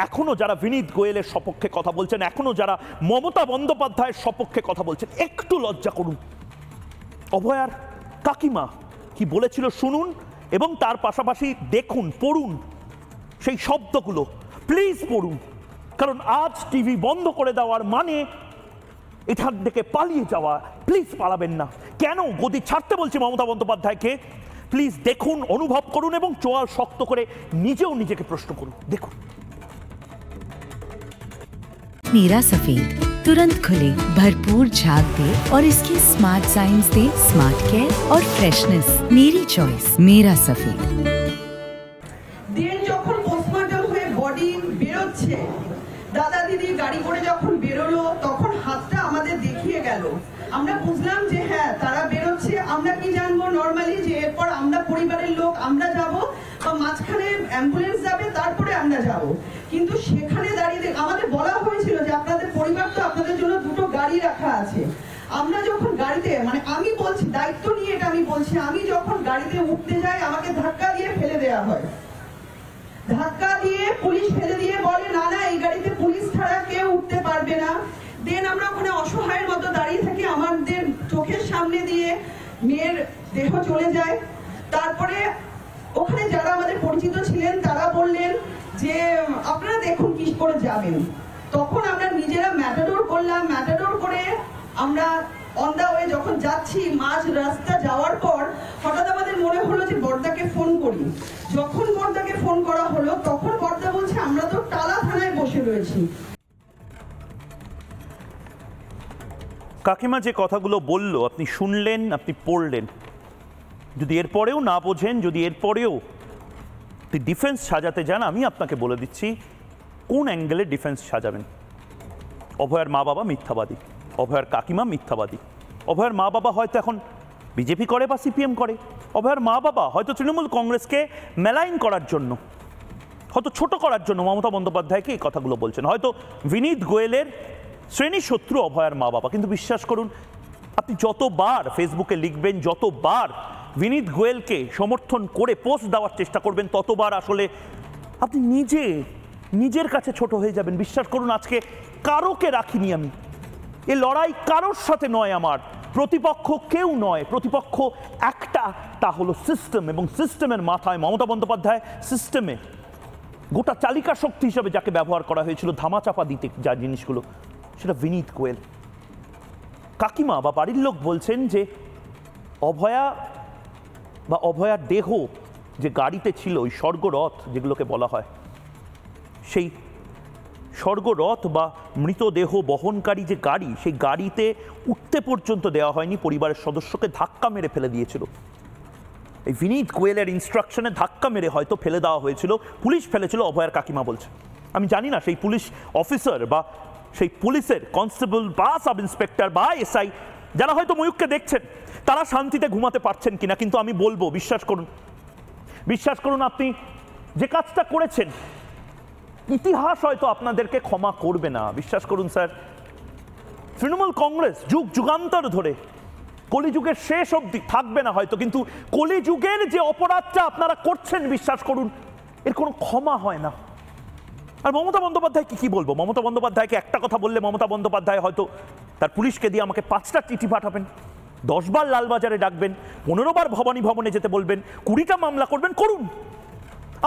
এখনো যারা বিনীত গোয়েলের সপক্ষে কথা বলছেন, এখনো যারা মমতা বন্দ্যোপাধ্যায়ের সপক্ষে কথা বলছেন, একটু লজ্জা করুন। অভয়ার কাকিমা কি বলেছিল শুনুন, এবং তার পাশাপাশি দেখুন, পড়ুন সেই শব্দগুলো, প্লিজ পড়ুন। কারণ আজ টিভি বন্ধ করে দেওয়ার মানে এখান থেকে পালিয়ে যাওয়া। প্লিজ পালাবেন না। কেন গদি ছাড়তে বলছি মমতা বন্দ্যোপাধ্যায়কে? প্লিজ দেখুন, অনুভব করুন এবং চোয়াল শক্ত করে নিজেও নিজেকে প্রশ্ন করুন। দেখুন। मेरा सफेद तुरंत खुले, भरपूर झाग दे और इसकी स्मार्ट साइंस दे स्मार्ट केयर और फ्रेशनेस। मेरी चॉइस मेरा सफेद। दिन যখন পোস্টমর্টম হয়ে বডি বেরোচ্ছে, দাদা দিদি গাড়ি করে যখন বেরোলো, তখন হাতটা আমাদের দেখিয়ে গেল। আমরা বুঝলাম যে হ্যাঁ তারা বেরোচ্ছে। আমরা কি জানবো নরমালি যে এরপর আমরা পরিবারের লোক আমরা যাব বা মাঝখানে অ্যাম্বুলেন্স যাবে, তারপরে আমরা যাব। কিন্তু সেখানে দাঁড়িয়ে আমাদের বলা হয়েছিল যে আপনাদের পরিবার তো আপনাদের জন্য দুটো গাড়ি রাখা আছে। আমরা যখন গাড়িতে, মানে আমি বলছি দায়িত্ব নিয়ে এটা আমি বলছি, আমি যখন গাড়িতে উঠতে যাই আমাকে ধাক্কা দিয়ে ফেলে দেওয়া হয়। ধাক্কা দিয়ে পুলিশ ফেলে দিয়ে বলে না না এই গাড়িতে পুলিশ ছাড়া কেউ উঠতে পারবে না। দেন আমরা ওখানে অসহায়ের মতো দাঁড়িয়ে থাকি, আমাদের চোখের সামনে দিয়ে মেয়ের দেহ চলে যায়। তারপরে ওখানে যারা আমাদের পরিচিত ছিলেন তারা বললেন যে আপনারা দেখুন কি করে যাবেন। তখন আমরা নিজেরা ম্যাটাডোর করলাম। ম্যাটাডোর করে আমরা অন দা ওয়ে যখন যাচ্ছি, মাঝ রাস্তা যাওয়ার পর হঠাৎ আমাদের মনে হলো যে বর্দাকে ফোন করি। যখন বর্দাকে ফোন করা হলো তখন বর্দা বলছে আমরা তো টালা থানায় বসে রয়েছি। কাকিমা যে কথাগুলো বলল আপনি শুনলেন, আপনি পড়লেন। যদি এরপরেও না বোঝেন, যদি এরপরেও ডিফেন্স সাজাতে যান, আমি আপনাকে বলে দিচ্ছি কোন অ্যাঙ্গেলে ডিফেন্স সাজাবেন। অভয়ার মা বাবা মিথ্যাবাদী, অভয়ার কাকিমা মিথ্যাবাদী। অভয়ার মা বাবা হয়তো এখন বিজেপি করে বা সিপিএম করে। অভয়ার মা বাবা হয়তো তৃণমূল কংগ্রেসকে মেলাইন করার জন্য, হয়তো ছোট করার জন্য মমতা বন্দ্যোপাধ্যায়কে এই কথাগুলো বলছেন। হয়তো বিনীত গোয়েলের শ্রেণী শত্রু অভয়ার মা বাবা। কিন্তু বিশ্বাস করুন, আপনি যতবার ফেসবুকে লিখবেন, যতবার বিনীত গোয়েলকে সমর্থন করে পোস্ট দেওয়ার চেষ্টা করবেন, ততবার আসলে আপনি নিজের কাছে ছোট হয়ে যাবেন। বিশ্বাস করুন, আজকে কারোকে রাখিনি আমি। এ লড়াই কারোর সাথে নয়, আমার প্রতিপক্ষ কেউ নয়। প্রতিপক্ষ একটা, তা হলো সিস্টেম। এবং সিস্টেমের মাথায় মমতা বন্দ্যোপাধ্যায়, সিস্টেমে গোটা চালিকা শক্তি হিসাবে যাকে ব্যবহার করা হয়েছিল ধামাচাপা দিতে যা জিনিসগুলো, সেটা বিনীত গোয়েল। কাকিমা বা বাড়ির লোক বলছেন যে অভয়া বা অভয়ার দেহ যে গাড়িতে ছিল, ওই স্বর্গরথ যেগুলোকে বলা হয়, সেই স্বর্গরথ বা মৃতদেহ বহনকারী যে গাড়ি, সেই গাড়িতে উঠতে পর্যন্ত দেওয়া হয়নি। পরিবারের সদস্যকে ধাক্কা মেরে ফেলে দিয়েছিল। এই বিনীত গোয়েলের ইনস্ট্রাকশনে ধাক্কা মেরে হয়তো ফেলে দেওয়া হয়েছিল, পুলিশ ফেলেছিল, অভয়ার কাকিমা বলছে। আমি জানি না সেই পুলিশ অফিসার বা সেই পুলিশের কনস্টেবল বা সাব ইন্সপেক্টর বা এসআই যারা হয়তো ময়ূককে দেখছেন, তারা শান্তিতে ঘুমাতে পারছেন কিনা। কিন্তু আমি বলবো, বিশ্বাস করুন আপনি যে কাজটা করেছেন, ইতিহাস হয়তো আপনাদেরকে ক্ষমা করবে না। বিশ্বাস করুন স্যার, তৃণমূল কংগ্রেস যুগ যুগান্তর ধরে, কলিযুগের শেষ অবধি থাকবে না হয়তো, কিন্তু কলিযুগের যে অপরাধটা আপনারা করছেন, বিশ্বাস করুন এর কোনো ক্ষমা হয় না। আর মমতা বন্দ্যোপাধ্যায়কে কি বলবো? মমতা বন্দ্যোপাধ্যায়কে একটা কথা বললে মমতা বন্দ্যোপাধ্যায় হয়তো তার পুলিশকে দিয়ে আমাকে 5টা চিঠি পাঠাবেন, 10 বার লালবাজারে ডাকবেন, 15 বার ভবানী ভবনে যেতে বলবেন, 20টা মামলা করবেন, করুন।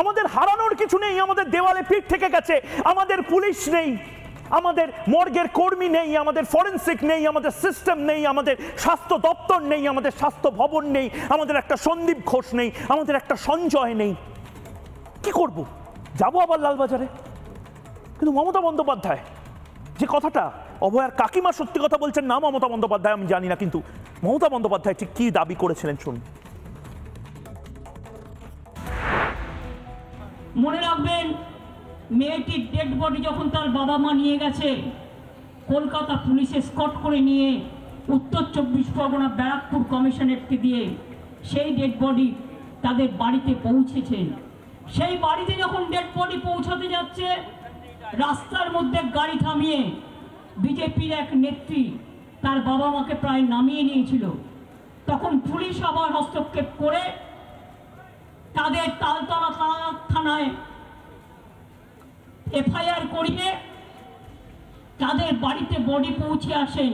আমাদের হারানোর কিছু নেই। আমাদের দেওয়ালে পিঠ থেকে গেছে। আমাদের পুলিশ নেই, আমাদের মর্গের কর্মী নেই, আমাদের ফরেন্সিক নেই, আমাদের সিস্টেম নেই, আমাদের স্বাস্থ্য দপ্তর নেই, আমাদের স্বাস্থ্য ভবন নেই, আমাদের একটা সন্দীপ ঘোষ নেই, আমাদের একটা সঞ্জয় নেই। কি করব? যাবো আবার লালবাজারে? কিন্তু মমতা বন্দ্যোপাধ্যায় যে কথাটা, অভয়ার কাকিমা সত্যি কথা বলছেন না মমতা বন্দ্যোপাধ্যায় আমি জানি না, কিন্তু মমতা বন্দ্যোপাধ্যায় ঠিক কি দাবি করেছিলেন শুনুন। মনে রাখবেন, মেয়েটির ডেড বডি যখন তার বাবা মা নিয়ে গেছে, কলকাতা পুলিশ এসকর্ট করে নিয়ে উত্তর 24 পরগনা ব্যারাকপুর কমিশনারেটকে দিয়ে সেই ডেড বডি তাদের বাড়িতে পৌঁছেছেন। সেই বাড়িতে যখন ডেড বডি পৌঁছাতে যাচ্ছে, রাস্তার মধ্যে গাড়ি থামিয়ে বিজেপির এক নেত্রী তার বাবা মাকে প্রায় নামিয়ে নিয়েছিল। তখন পুলিশ আবার হস্তক্ষেপ করে তাদের তালতলা থানায় এফআইআর করিয়ে তাদের বাড়িতে বডি পৌঁছে আসেন।